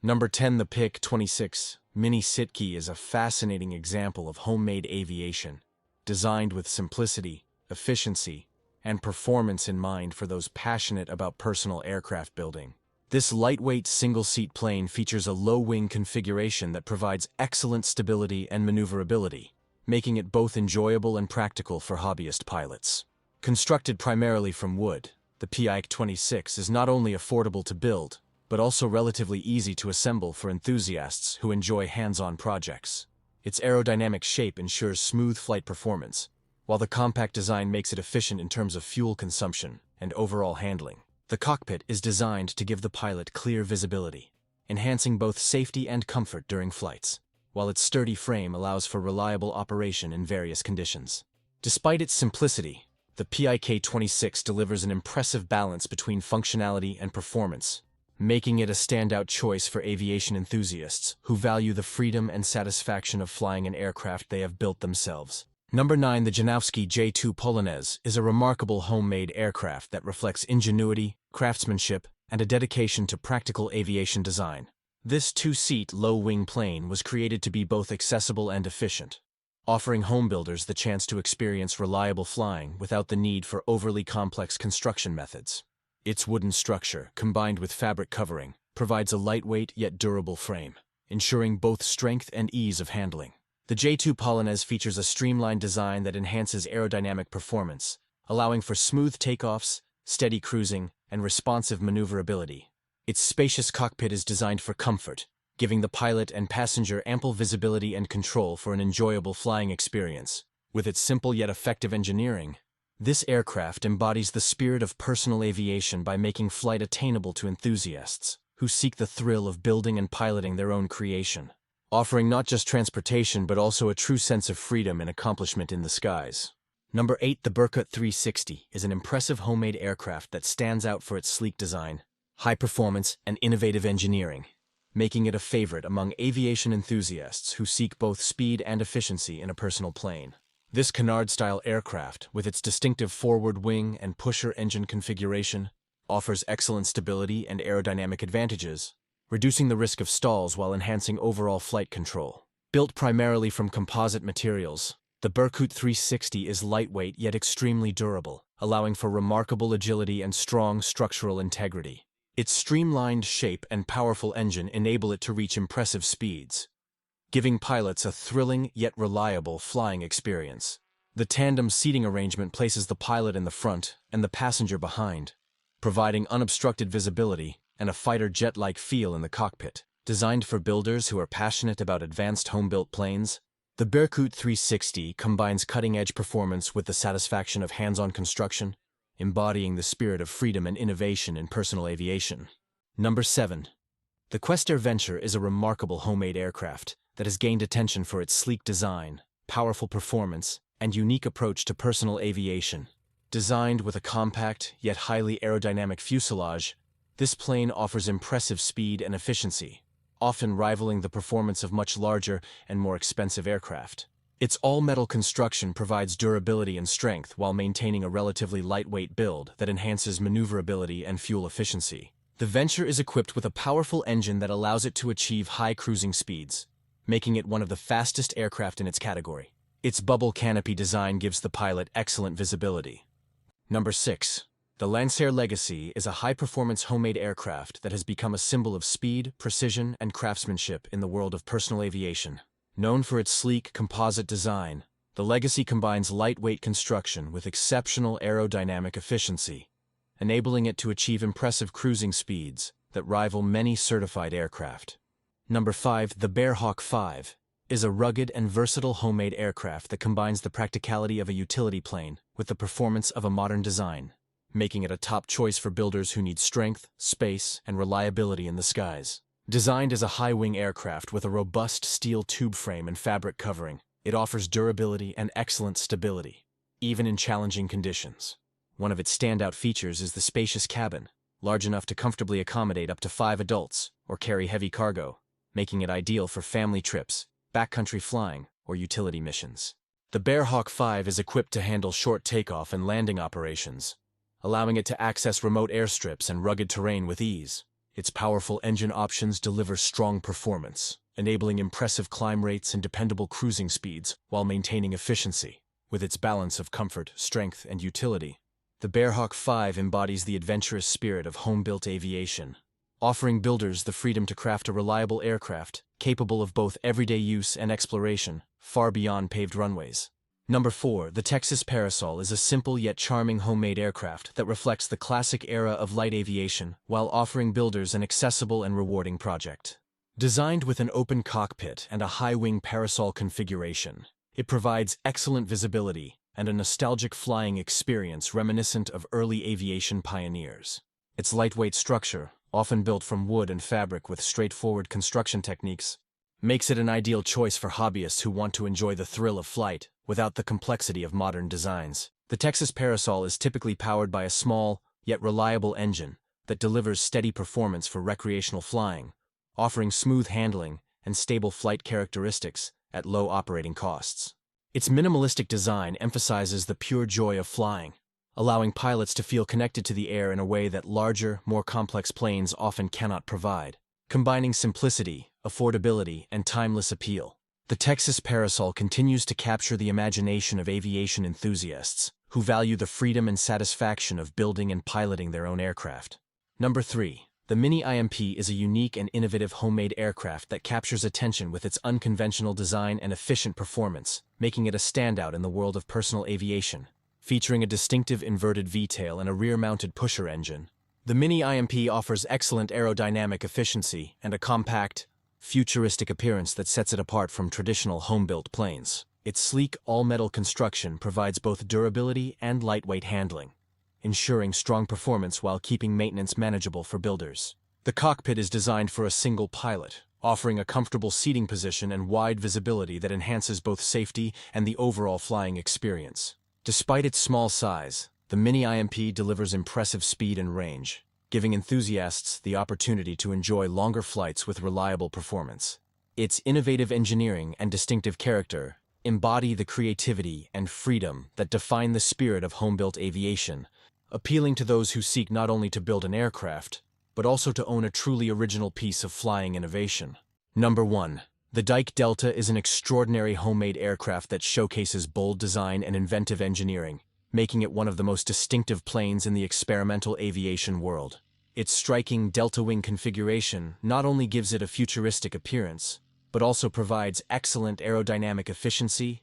Number 10, the PIC 26 Mini Sitkey is a fascinating example of homemade aviation, designed with simplicity, efficiency, and performance in mind for those passionate about personal aircraft building. This lightweight single-seat plane features a low-wing configuration that provides excellent stability and maneuverability, making it both enjoyable and practical for hobbyist pilots. Constructed primarily from wood, the PIC 26 is not only affordable to build, but also relatively easy to assemble for enthusiasts who enjoy hands-on projects. Its aerodynamic shape ensures smooth flight performance, while the compact design makes it efficient in terms of fuel consumption and overall handling. The cockpit is designed to give the pilot clear visibility, enhancing both safety and comfort during flights, while its sturdy frame allows for reliable operation in various conditions. Despite its simplicity, the PIC 26 delivers an impressive balance between functionality and performance, making it a standout choice for aviation enthusiasts who value the freedom and satisfaction of flying an aircraft they have built themselves. Number 9, the Janowski J2 Polonaise is a remarkable homemade aircraft that reflects ingenuity, craftsmanship, and a dedication to practical aviation design. This two-seat, low-wing plane was created to be both accessible and efficient, offering homebuilders the chance to experience reliable flying without the need for overly complex construction methods. Its wooden structure, combined with fabric covering, provides a lightweight yet durable frame, ensuring both strength and ease of handling. The J2 Polonaise features a streamlined design that enhances aerodynamic performance, allowing for smooth takeoffs, steady cruising, and responsive maneuverability. Its spacious cockpit is designed for comfort, giving the pilot and passenger ample visibility and control for an enjoyable flying experience. With its simple yet effective engineering, this aircraft embodies the spirit of personal aviation by making flight attainable to enthusiasts who seek the thrill of building and piloting their own creation, offering not just transportation but also a true sense of freedom and accomplishment in the skies. Number 8, the Berkut 360 is an impressive homemade aircraft that stands out for its sleek design, high performance, and innovative engineering, making it a favorite among aviation enthusiasts who seek both speed and efficiency in a personal plane. This canard-style aircraft, with its distinctive forward wing and pusher engine configuration, offers excellent stability and aerodynamic advantages, reducing the risk of stalls while enhancing overall flight control. Built primarily from composite materials, the Berkut 360 is lightweight yet extremely durable, allowing for remarkable agility and strong structural integrity. Its streamlined shape and powerful engine enable it to reach impressive speeds, giving pilots a thrilling yet reliable flying experience. The tandem seating arrangement places the pilot in the front and the passenger behind, providing unobstructed visibility and a fighter jet-like feel in the cockpit. Designed for builders who are passionate about advanced home-built planes, the Berkut 360 combines cutting-edge performance with the satisfaction of hands-on construction, embodying the spirit of freedom and innovation in personal aviation. Number 7. The Quester Venture is a remarkable homemade aircraft that has gained attention for its sleek design, powerful performance, and unique approach to personal aviation. Designed with a compact yet highly aerodynamic fuselage, this plane offers impressive speed and efficiency, often rivaling the performance of much larger and more expensive aircraft. Its all-metal construction provides durability and strength while maintaining a relatively lightweight build that enhances maneuverability and fuel efficiency. The Venture is equipped with a powerful engine that allows it to achieve high cruising speeds, making it one of the fastest aircraft in its category. Its bubble canopy design gives the pilot excellent visibility. Number 6. The Lancer Legacy is a high-performance homemade aircraft that has become a symbol of speed, precision, and craftsmanship in the world of personal aviation. Known for its sleek, composite design, the Legacy combines lightweight construction with exceptional aerodynamic efficiency, enabling it to achieve impressive cruising speeds that rival many certified aircraft. Number 5. The Bearhawk 5 is a rugged and versatile homemade aircraft that combines the practicality of a utility plane with the performance of a modern design, making it a top choice for builders who need strength, space, and reliability in the skies. Designed as a high-wing aircraft with a robust steel tube frame and fabric covering, it offers durability and excellent stability, even in challenging conditions. One of its standout features is the spacious cabin, large enough to comfortably accommodate up to 5 adults or carry heavy cargo, making it ideal for family trips, backcountry flying, or utility missions. The Bearhawk 5 is equipped to handle short takeoff and landing operations, allowing it to access remote airstrips and rugged terrain with ease, Its powerful engine options deliver strong performance, enabling impressive climb rates and dependable cruising speeds while maintaining efficiency. With its balance of comfort, strength, and utility, the Bearhawk 5 embodies the adventurous spirit of home-built aviation, offering builders the freedom to craft a reliable aircraft capable of both everyday use and exploration, far beyond paved runways. Number 4. The Texas Parasol is a simple yet charming homemade aircraft that reflects the classic era of light aviation while offering builders an accessible and rewarding project. Designed with an open cockpit and a high-wing parasol configuration, it provides excellent visibility and a nostalgic flying experience reminiscent of early aviation pioneers. Its lightweight structure, often built from wood and fabric with straightforward construction techniques, makes it an ideal choice for hobbyists who want to enjoy the thrill of flight without the complexity of modern designs. The Texas Parasol is typically powered by a small, yet reliable engine that delivers steady performance for recreational flying, offering smooth handling and stable flight characteristics at low operating costs. Its minimalistic design emphasizes the pure joy of flying, allowing pilots to feel connected to the air in a way that larger, more complex planes often cannot provide. Combining simplicity, affordability, and timeless appeal, the Texas Parasol continues to capture the imagination of aviation enthusiasts who value the freedom and satisfaction of building and piloting their own aircraft. Number 3. The Mini IMP is a unique and innovative homemade aircraft that captures attention with its unconventional design and efficient performance, making it a standout in the world of personal aviation. Featuring a distinctive inverted V-tail and a rear-mounted pusher engine, the Mini IMP offers excellent aerodynamic efficiency and a compact, futuristic appearance that sets it apart from traditional home-built planes. Its sleek, all-metal construction provides both durability and lightweight handling, ensuring strong performance while keeping maintenance manageable for builders. The cockpit is designed for a single pilot, offering a comfortable seating position and wide visibility that enhances both safety and the overall flying experience. Despite its small size, the Mini IMP delivers impressive speed and range, giving enthusiasts the opportunity to enjoy longer flights with reliable performance. Its innovative engineering and distinctive character embody the creativity and freedom that define the spirit of home-built aviation, appealing to those who seek not only to build an aircraft, but also to own a truly original piece of flying innovation. Number 1. The Dyke Delta is an extraordinary homemade aircraft that showcases bold design and inventive engineering, making it one of the most distinctive planes in the experimental aviation world. Its striking delta wing configuration not only gives it a futuristic appearance, but also provides excellent aerodynamic efficiency